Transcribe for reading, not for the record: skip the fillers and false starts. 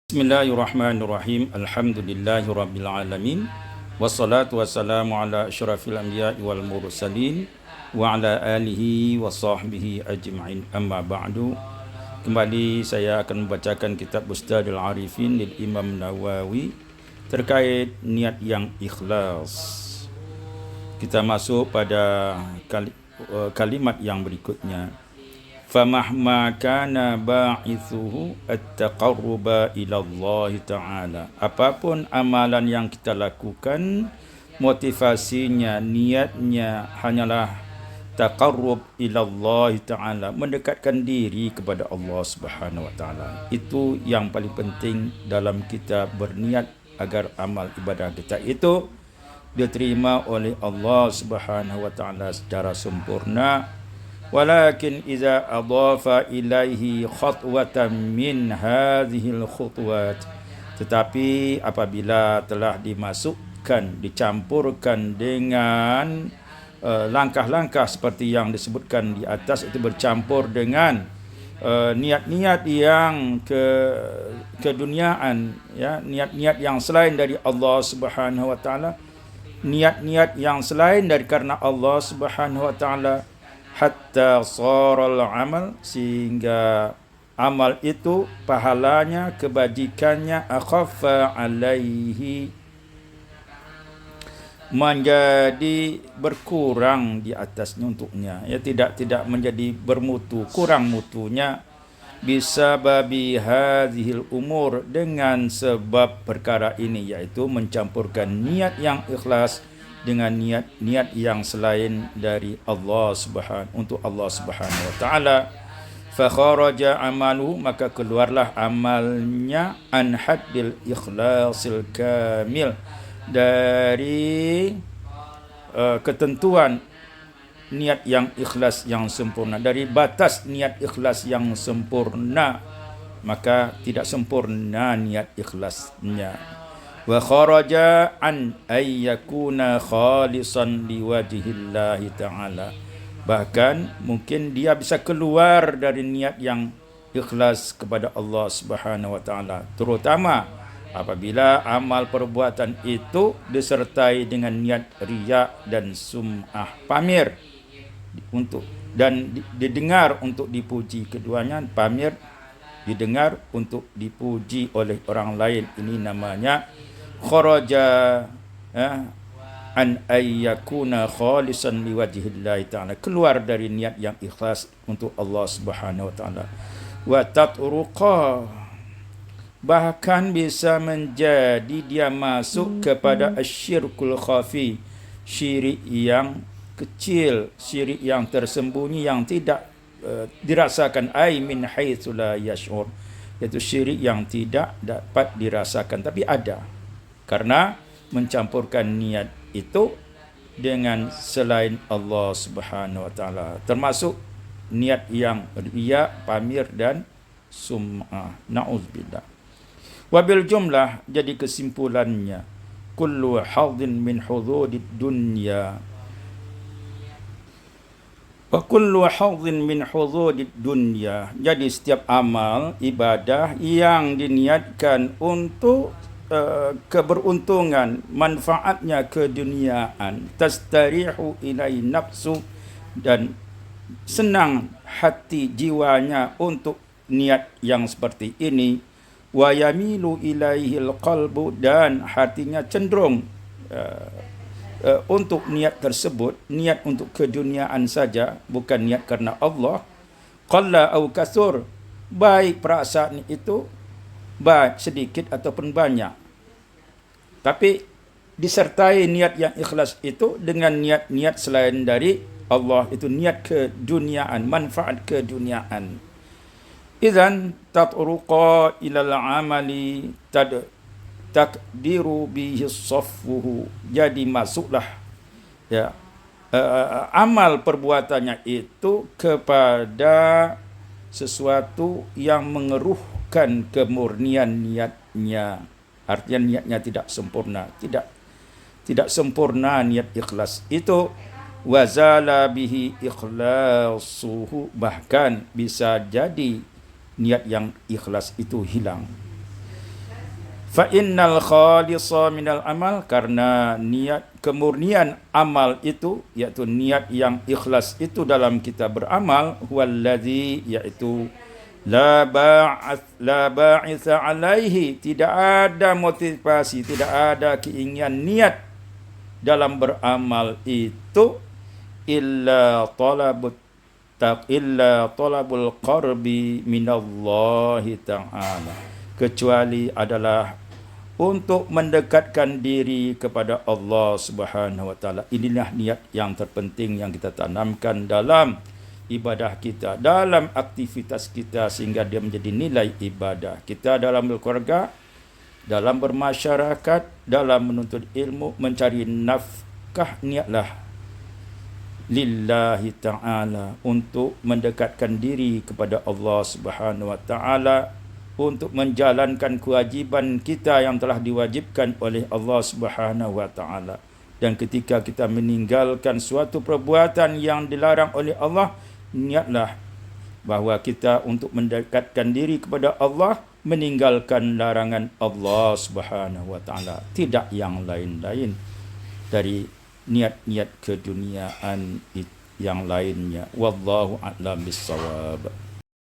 Bismillahirrahmanirrahim. Alhamdulillahirabbil alamin. Wassalatu wassalamu ala asyrafil anbiya'i wal mursalin wa ala alihi wa sahbihi ajma'in. Amma ba'du. Kembali saya akan membacakan kitab Bustadul Arifin lil Imam Nawawi terkait niat yang ikhlas. Kita masuk pada kalimat yang berikutnya. Famahma kana ba'ithuhu at-taqarruba ila Allah Ta'ala. Apapun amalan yang kita lakukan, motivasinya, niatnya hanyalah taqarrub ila Allah Ta'ala, mendekatkan diri kepada Allah Subhanahu wa taala. Itu yang paling penting dalam kita berniat agar amal ibadah kita itu diterima oleh Allah Subhanahu wa taala secara sempurna. Walakin iza adafa ilaihi khutwatan min hadhil khutwat, tetapi apabila telah dicampurkan dengan langkah-langkah seperti yang disebutkan di atas, itu bercampur dengan niat-niat yang keduniaan, ya, niat-niat yang selain dari Allah Subhanahu wa taala, niat-niat yang selain dari karena Allah Subhanahu wa taala, hatta saral amal, sehingga amal itu pahalanya, kebajikannya akhaffa alaihi, menjadi berkurang di atasnya untuknya, ya, tidak menjadi bermutu, kurang mutunya, bisa babi hadhil umur, dengan sebab perkara ini, yaitu mencampurkan niat yang ikhlas dengan niat yang selain dari Allah untuk Allah Subhanahu wa taala. Fa kharaja amaluhu, maka keluarlah amalnya, an haddil ikhlasil kamil, dari ketentuan niat yang ikhlas yang sempurna, dari batas niat ikhlas yang sempurna, maka tidak sempurna niat ikhlasnya. Wa kharaja an ayyakuna khalisan liwajhillahi ta'ala, bahkan mungkin dia bisa keluar dari niat yang ikhlas kepada Allah Subhanahu wa taala, terutama apabila amal perbuatan itu disertai dengan niat riya dan sum'ah, pamer dan didengar untuk dipuji. Keduanya, pamer, didengar untuk dipuji oleh orang lain, ini namanya kharaja an ayyakuna khalisan liwajhillahi ta'ala, keluar dari niat yang ikhlas untuk Allah Subhanahu wa taala. Wa tatruqa, bahkan bisa menjadi dia masuk kepada asyirkul khafi, syirik yang kecil, syirik yang tersembunyi, yang tidak dirasakan, ai min haitsu la yash'ur, yaitu syirik yang tidak dapat dirasakan tapi ada, karena mencampurkan niat itu dengan selain Allah Subhanahu wa taala, termasuk niat yang riya, pamir dan sum'ah. Na'udzubillah. Wabil jumlah, jadi kesimpulannya, kullu hadin min hududid dunya wa kullu hadin min hududid dunya, jadi setiap amal ibadah yang diniatkan untuk keberuntungan, manfaatnya keduniaan, tastarihu ilai nafsu, dan senang hati jiwanya untuk niat yang seperti ini, wa yamilu ilaihil qalbu, dan hatinya cenderung untuk niat tersebut, niat untuk keduniaan saja, bukan niat karena Allah. Qalla au kasur, baik perasaan itu, baik sedikit ataupun banyak, tapi disertai niat yang ikhlas itu dengan niat-niat selain dari Allah, itu niat keduniaan, manfaat keduniaan. Idzan tatruqa ilal amali takdiru bihi saffuhu, jadi masuklah, ya, amal perbuatannya itu kepada sesuatu yang mengeruhkan kemurnian niatnya, artinya niatnya tidak sempurna, tidak sempurna niat ikhlas itu. Wazala bihi ikhlasuhu, bahkan bisa jadi niat yang ikhlas itu hilang. Fa innal khalisa minal amal, karena niat kemurnian amal itu, iaitu niat yang ikhlas itu dalam kita beramal, huwallazi, iaitu la ba'itha alaihi, tidak ada motivasi, tidak ada keinginan niat dalam beramal itu illa talabul qarbi minallahi ta'ala, kecuali adalah untuk mendekatkan diri kepada Allah Subhanahu wa taala. Inilah niat yang terpenting yang kita tanamkan dalam ibadah kita, dalam aktivitas kita, sehingga dia menjadi nilai ibadah kita dalam berkeluarga, dalam bermasyarakat, dalam menuntut ilmu, mencari nafkah. Niatlah lillahi ta'ala, untuk mendekatkan diri kepada Allah Subhanahu wa taala, untuk menjalankan kewajiban kita yang telah diwajibkan oleh Allah Subhanahu wa taala. Dan ketika kita meninggalkan suatu perbuatan yang dilarang oleh Allah, niatlah bahawa kita untuk mendekatkan diri kepada Allah, meninggalkan larangan Allah Subhanahu wa taala, tidak yang lain-lain dari niat-niat keduniaan yang lainnya. Wallahu a'lam bissawab.